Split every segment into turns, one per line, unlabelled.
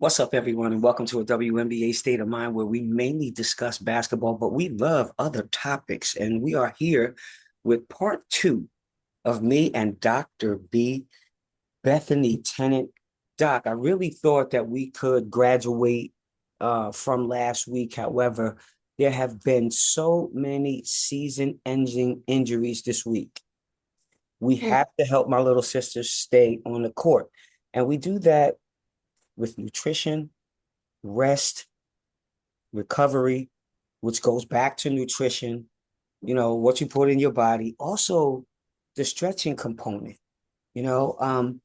What's up, everyone, and welcome to a WNBA State of Mind where we mainly discuss basketball, but we love other topics. And we are here with part two of me and Dr. B, Bethany Tennant. Doc, I really thought that we could graduate from last week. However, there have been so many season-ending injuries this week. We
Mm.
have to help my little sister stay on the court. And we do that with nutrition, rest, recovery, which goes back to nutrition, what you put in your body, also the stretching component. You know, um,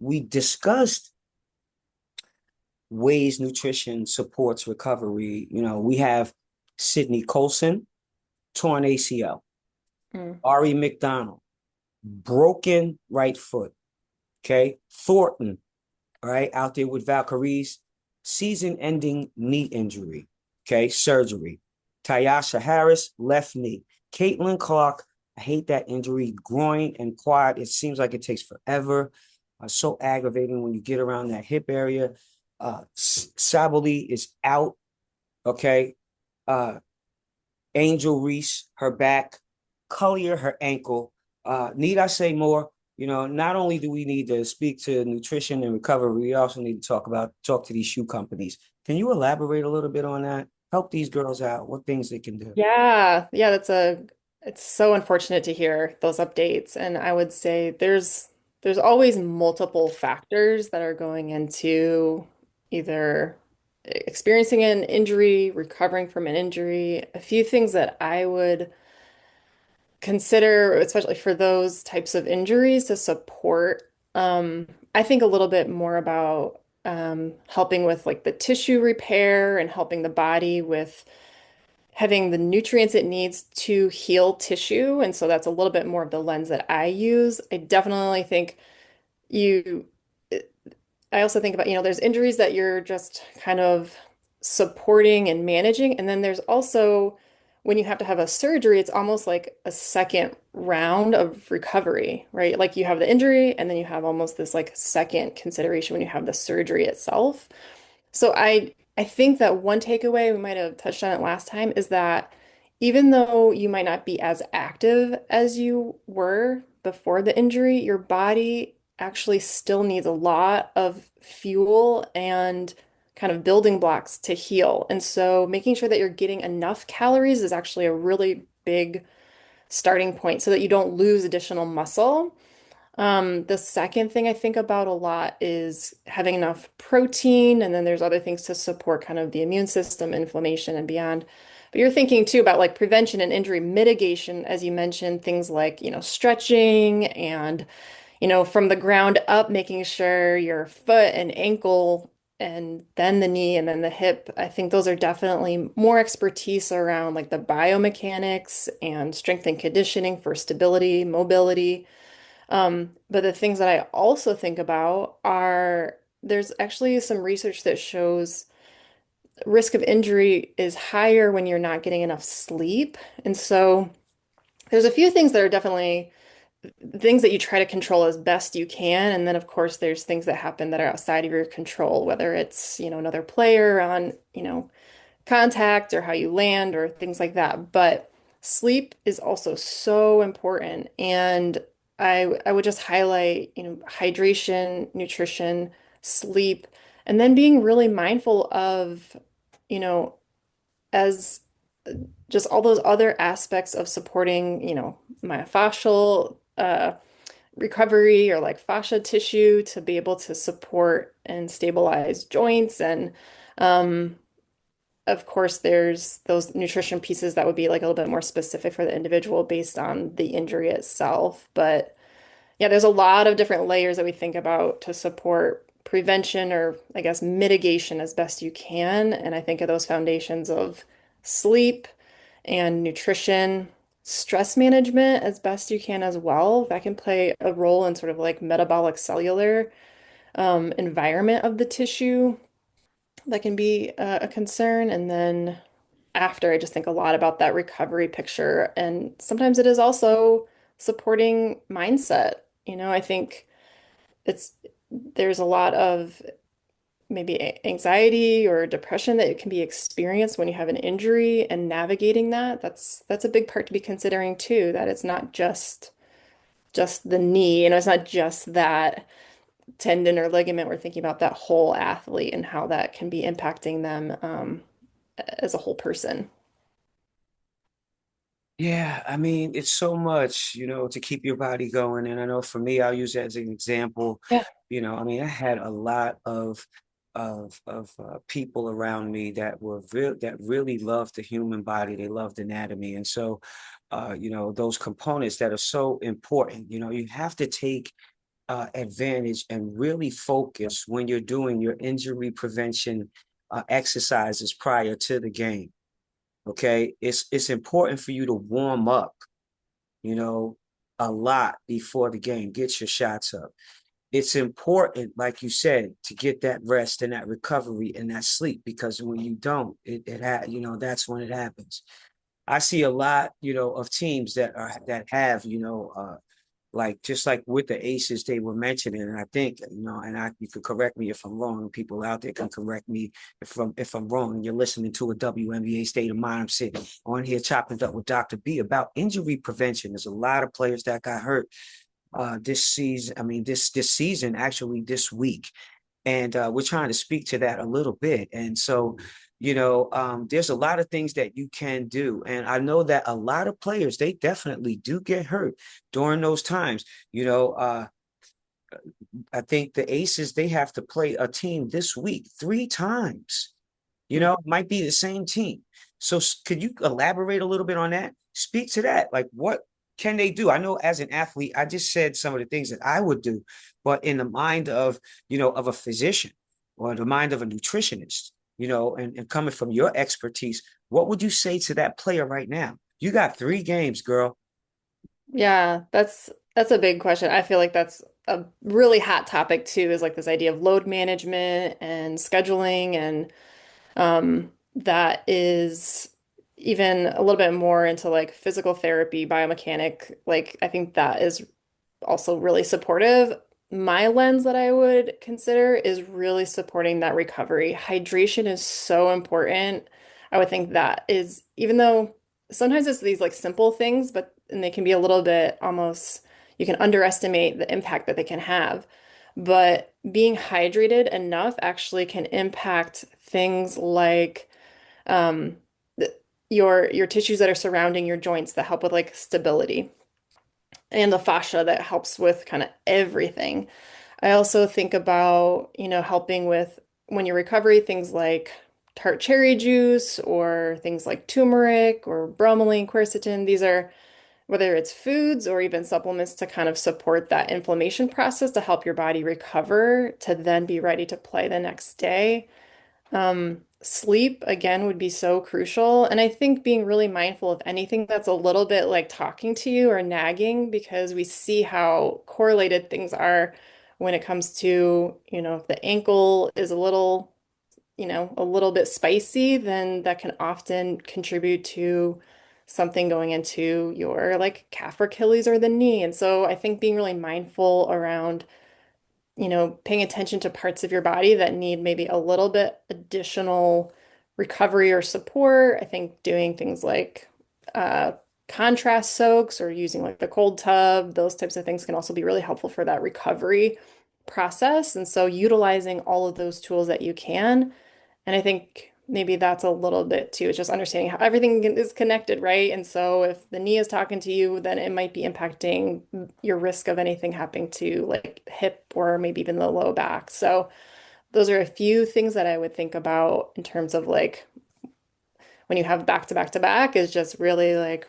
we discussed ways nutrition supports recovery. We have Sydney Colson, torn ACL,
Mm.
Aari McDonald, broken right foot. Okay. Thornton, all right, out there with Valkyries, season-ending knee injury, okay, surgery. Tyasha Harris, left knee. Caitlin Clark, I hate that injury, groin and quad. It seems like it takes forever. So aggravating when you get around that hip area. Sabally is out, okay. Uh, Angel Reese, her back. Collier, her ankle. Need I say more? Not only do we need to speak to nutrition and recovery, we also need to talk to these shoe companies. Can you elaborate a little bit on that? Help these girls out, what things they can do.
Yeah, it's so unfortunate to hear those updates. And I would say there's always multiple factors that are going into either experiencing an injury, recovering from an injury. A few things that I would consider, especially for those types of injuries, to support. I think a little bit more about helping with like the tissue repair and helping the body with having the nutrients it needs to heal tissue. And so that's a little bit more of the lens that I use. I definitely think you, I also think about, there's injuries that you're just kind of supporting and managing. And then there's also when you have to have a surgery, it's almost like a second round of recovery, right? Like you have the injury and then you have almost this like second consideration when you have the surgery itself. So I think that one takeaway, we might have touched on it last time, is that even though you might not be as active as you were before the injury, your body actually still needs a lot of fuel and kind of building blocks to heal. And so making sure that you're getting enough calories is actually a really big starting point so that you don't lose additional muscle. The second thing I think about a lot is having enough protein, and then there's other things to support kind of the immune system, inflammation, and beyond. But you're thinking too about like prevention and injury mitigation, as you mentioned, things like, stretching and, from the ground up, making sure your foot and ankle and then the knee and then the hip. I think those are definitely more expertise around like the biomechanics and strength and conditioning for stability, mobility. But the things that I also think about are there's actually some research that shows risk of injury is higher when you're not getting enough sleep. And so there's a few things that are definitely things that you try to control as best you can. And then of course there's things that happen that are outside of your control, whether it's, another player on, contact or how you land or things like that. But sleep is also so important. And I would just highlight, hydration, nutrition, sleep, and then being really mindful of, you know, as just all those other aspects of supporting, myofascial recovery or like fascia tissue to be able to support and stabilize joints and of course, there's those nutrition pieces that would be like a little bit more specific for the individual based on the injury itself. But yeah, there's a lot of different layers that we think about to support prevention or I guess mitigation as best you can. And I think of those foundations of sleep and nutrition, stress management as best you can as well. That can play a role in sort of like metabolic cellular environment of the tissue that can be a concern. And then after, I just think a lot about that recovery picture. And sometimes it is also supporting mindset. I think it's there's a lot of maybe anxiety or depression that can be experienced when you have an injury and navigating that. That's a big part to be considering too, that it's not just the knee, it's not just that tendon or ligament. We're thinking about that whole athlete and how that can be impacting them as a whole person.
Yeah, I mean, it's so much, to keep your body going. And I know for me, I'll use that as an example.
Yeah.
I mean, I had a lot of people around me that really loved the human body. They loved anatomy. And so those components that are so important, you have to take advantage and really focus when you're doing your injury prevention exercises prior to the game. Okay, it's important for you to warm up, you know, a lot before the game. Get your shots up. It's important, like you said, to get that rest and that recovery and that sleep, because when you don't, that's when it happens. I see a lot, of teams that have, like just like with the aces they were mentioning, and I think, and you could correct me if I'm wrong, and people out there can correct me if I'm wrong, and you're listening to a WNBA State of Mind. I'm sitting on here chopping it up with Dr. B about injury prevention. There's a lot of players that got hurt this season. I mean, this season, actually this week. And we're trying to speak to that a little bit. And so, there's a lot of things that you can do. And I know that a lot of players, they definitely do get hurt during those times. I think the Aces, they have to play a team this week 3 times. It might be the same team. So could you elaborate a little bit on that? Speak to that. Like, what can they do? I know as an athlete, I just said some of the things that I would do, but in the mind of a physician or the mind of a nutritionist, and coming from your expertise, what would you say to that player right now? You got 3 games, girl.
Yeah, that's a big question. I feel like that's a really hot topic too, is like this idea of load management and scheduling, and that is even a little bit more into like physical therapy, biomechanic. Like I think that is also really supportive. My lens that I would consider is really supporting that recovery. Hydration is so important. I would think that is, even though sometimes it's these like simple things, but and they can be a little bit almost, you can underestimate the impact that they can have. But being hydrated enough actually can impact things like um, the, your tissues that are surrounding your joints that help with like stability, and the fascia that helps with kind of everything. I also think about, helping with when your recovery, things like tart cherry juice or things like turmeric or bromelain, quercetin. These are whether it's foods or even supplements to kind of support that inflammation process to help your body recover to then be ready to play the next day. Sleep again would be so crucial. And I think being really mindful of anything that's a little bit like talking to you or nagging, because we see how correlated things are when it comes to, if the ankle is a little bit spicy, then that can often contribute to something going into your like calf or Achilles or the knee. And so I think being really mindful around paying attention to parts of your body that need maybe a little bit additional recovery or support. I think doing things like uh, contrast soaks or using like the cold tub, those types of things can also be really helpful for that recovery process. And so utilizing all of those tools that you can. And I think maybe that's a little bit too. It's just understanding how everything is connected, right? And so if the knee is talking to you, then it might be impacting your risk of anything happening to like hip or maybe even the low back. So those are a few things that I would think about in terms of like when you have back to back to back, is just really like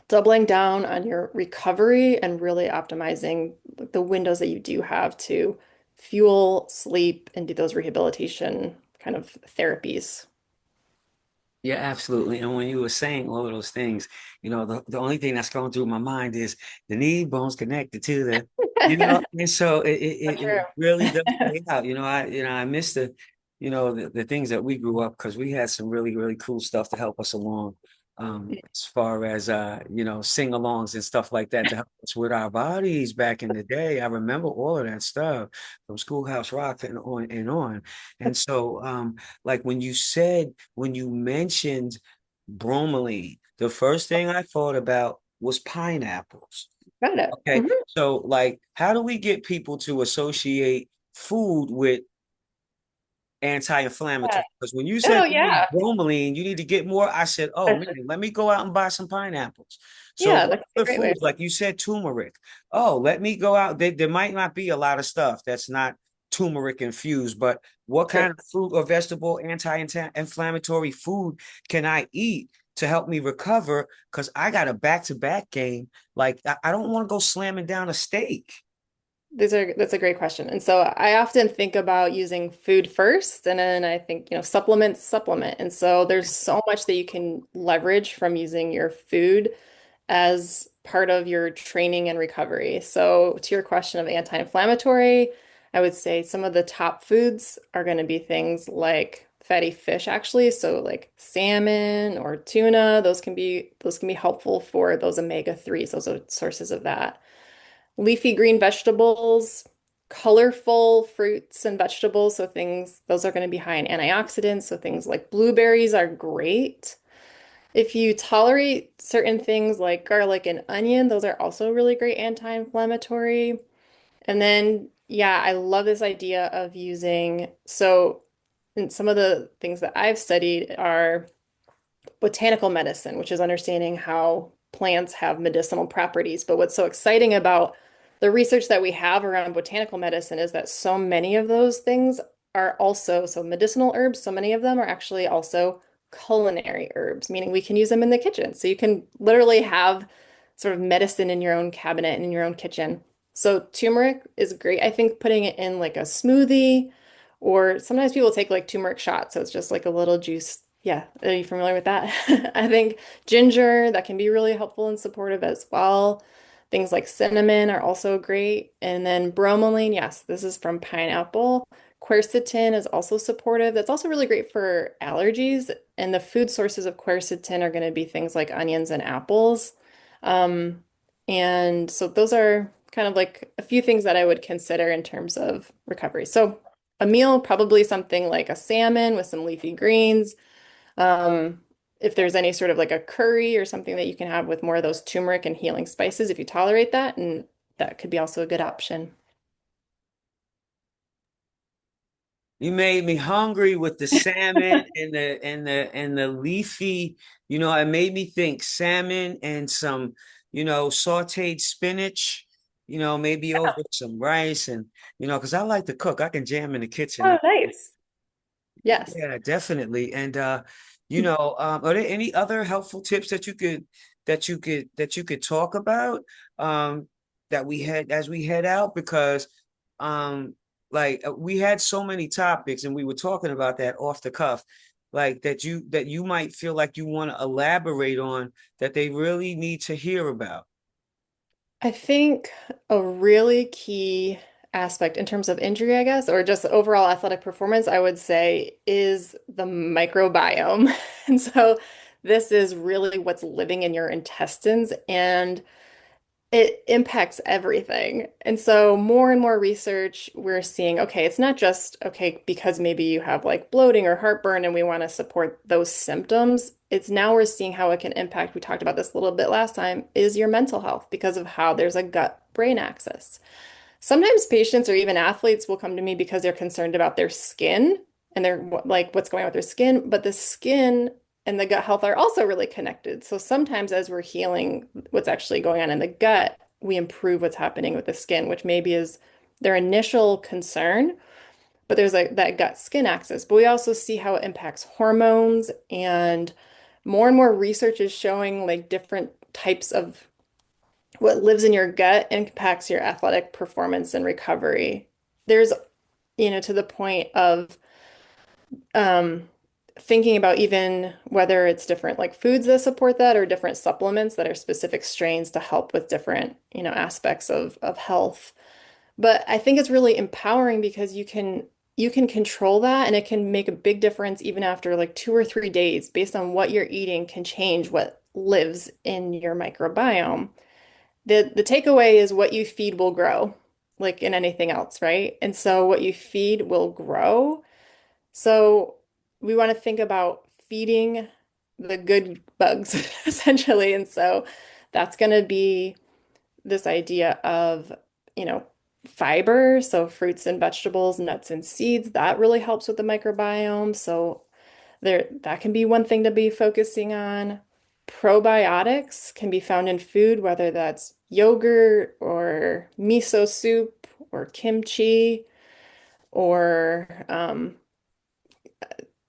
doubling down on your recovery and really optimizing the windows that you do have to fuel sleep and do those rehabilitation kind of therapies.
Yeah, absolutely. And when you were saying all of those things, the only thing that's going through my mind is the knee bones connected to and so it,
So
it,
true.
it really does play out. I miss the things that we grew up because we had some really, really cool stuff to help us along. as far as sing-alongs and stuff like that to help us with our bodies back in the day. I remember all of that stuff from Schoolhouse Rock and on and on. And so like when you mentioned bromelain, the first thing I thought about was pineapples.
Got it.
Okay. So like how do we get people to associate food with
Yeah.
anti-inflammatory? Because when you
Oh,
said you need
yeah.
bromelain, you need to get more. I said, oh man, let me go out and buy some pineapples. So
Yeah,
what
that's a
other
great way.
foods, like you said, turmeric. Oh, let me go out. There might not be a lot of stuff that's not turmeric infused, but what
True.
kind of fruit or vegetable anti-inflammatory food can I eat to help me recover? Because I got a back-to-back game. Like I don't want to go slamming down a steak.
That's a great question. And so I often think about using food first, and then I think, supplement. And so there's so much that you can leverage from using your food as part of your training and recovery. So to your question of anti-inflammatory, I would say some of the top foods are going to be things like fatty fish, actually. So like salmon or tuna, those can be helpful for those omega-3s. Those are sources of that. Leafy green vegetables, colorful fruits and vegetables. So those are going to be high in antioxidants. So things like blueberries are great. If you tolerate certain things like garlic and onion, those are also really great anti-inflammatory. And then, yeah, I love this idea of and some of the things that I've studied are botanical medicine, which is understanding how plants have medicinal properties. But what's so exciting about the research that we have around botanical medicine is that so many of those things are also, so medicinal herbs, so many of them are actually also culinary herbs, meaning we can use them in the kitchen. So you can literally have sort of medicine in your own cabinet and in your own kitchen. So turmeric is great. I think putting it in like a smoothie, or sometimes people take like turmeric shots. So it's just like a little juice. Yeah. Are you familiar with that? I think ginger, that can be really helpful and supportive as well. Things like cinnamon are also great. And then bromelain, yes, this is from pineapple. Quercetin is also supportive. That's also really great for allergies. And the food sources of quercetin are going to be things like onions and apples. Um, and so those are kind of like a few things that I would consider in terms of recovery. So a meal, probably something like a salmon with some leafy greens. Um, if there's any sort of like a curry or something that you can have with more of those turmeric and healing spices, if you tolerate that, and that could be also a good option.
You made me hungry with the salmon and the leafy, it made me think salmon and some, sauteed spinach, maybe over some rice and because I like to cook. I can jam in the kitchen.
Oh, nice. Yes.
Yeah, definitely. And are there any other helpful tips that you could talk about that we had as we head out? Because we had so many topics and we were talking about that off the cuff, like that you might feel like you want to elaborate on that they really need to hear about.
I think a really key aspect in terms of injury, I guess, or just overall athletic performance, I would say, is the microbiome. And so this is really what's living in your intestines, and it impacts everything. And so more and more research, we're seeing, okay, it's not just, okay, because maybe you have like bloating or heartburn and we want to support those symptoms. It's now we're seeing how it can impact, we talked about this a little bit last time, is your mental health because of how there's a gut-brain axis. Sometimes patients or even athletes will come to me because they're concerned about their skin and they're like what's going on with their skin, but the skin and the gut health are also really connected. So sometimes as we're healing what's actually going on in the gut, we improve what's happening with the skin, which maybe is their initial concern, but there's like that gut skin axis. But we also see how it impacts hormones, and more research is showing like different types of what lives in your gut impacts your athletic performance and recovery. There's, to the point of um, thinking about even whether it's different like foods that support that or different supplements that are specific strains to help with different, aspects of health. But I think it's really empowering because you can control that and it can make a big difference even after like 2 or 3 days based on what you're eating can change what lives in your microbiome. The takeaway is what you feed will grow, like in anything else, right? And so what you feed will grow. So we want to think about feeding the good bugs essentially. And so that's going to be this idea of, you know, fiber, so fruits and vegetables, nuts and seeds, that really helps with the microbiome. So there, that can be one thing to be focusing on. Probiotics can be found in food, whether that's yogurt or miso soup or kimchi or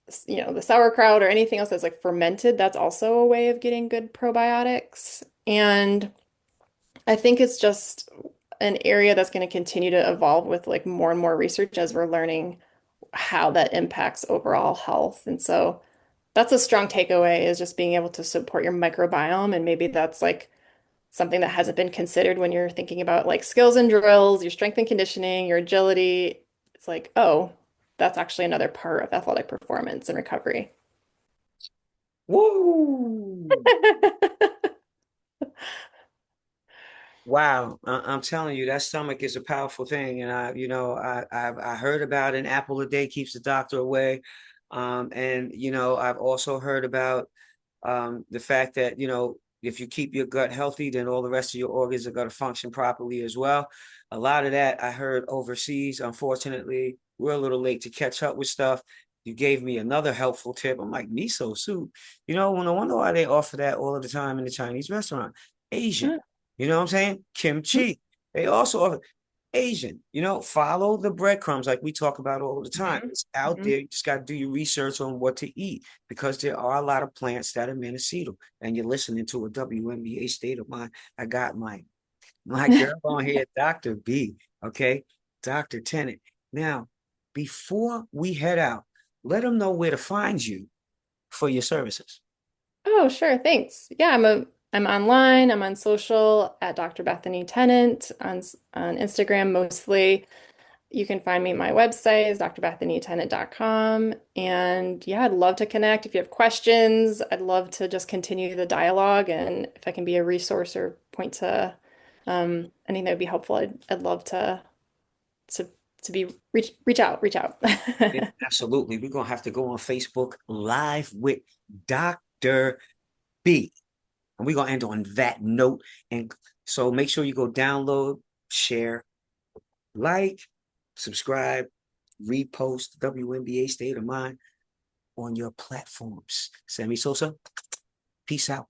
the sauerkraut or anything else that's like fermented. That's also a way of getting good probiotics. And I think it's just an area that's going to continue to evolve with like more and more research as we're learning how that impacts overall health. And so that's a strong takeaway is just being able to support your microbiome. And maybe that's like something that hasn't been considered when you're thinking about like skills and drills, your strength and conditioning, your agility. It's like, oh, that's actually another part of athletic performance and recovery.
Woo! Wow, I'm telling you, that stomach is a powerful thing, and I heard about an apple a day keeps the doctor away, and I've also heard about the fact that if you keep your gut healthy, then all the rest of your organs are going to function properly as well. A lot of that I heard overseas. Unfortunately, we're a little late to catch up with stuff. You gave me another helpful tip. I'm like miso soup. When I wonder why they offer that all of the time in the Chinese restaurant. Asian. You know what I'm saying? Kimchi. They also offer Asian. Follow the breadcrumbs like we talk about all the time.
Mhm.
It's out
Mhm.
there. You just got to do your research on what to eat because there are a lot of plants that are manicidal. And you're listening to a WNBA state of mind. I got my girl on here, Dr. B. Okay, Dr. Tennant. Now, before we head out, let them know where to find you for your services.
Oh, sure. Thanks. Yeah, I'm online. I'm on social at Dr. Bethany Tennant on Instagram mostly. You can find me at my website is drbethanytennant.com. And yeah, I'd love to connect. If you have questions, I'd love to just continue the dialogue. And if I can be a resource or point to anything that would be helpful, I'd love to to be reach out.
Yeah, absolutely. We're gonna have to go on Facebook Live with Dr. B. And we're gonna end on that note. And so make sure you go download, share, like, subscribe, repost WNBA State of Mind on your platforms. Sammy Sosa, peace out.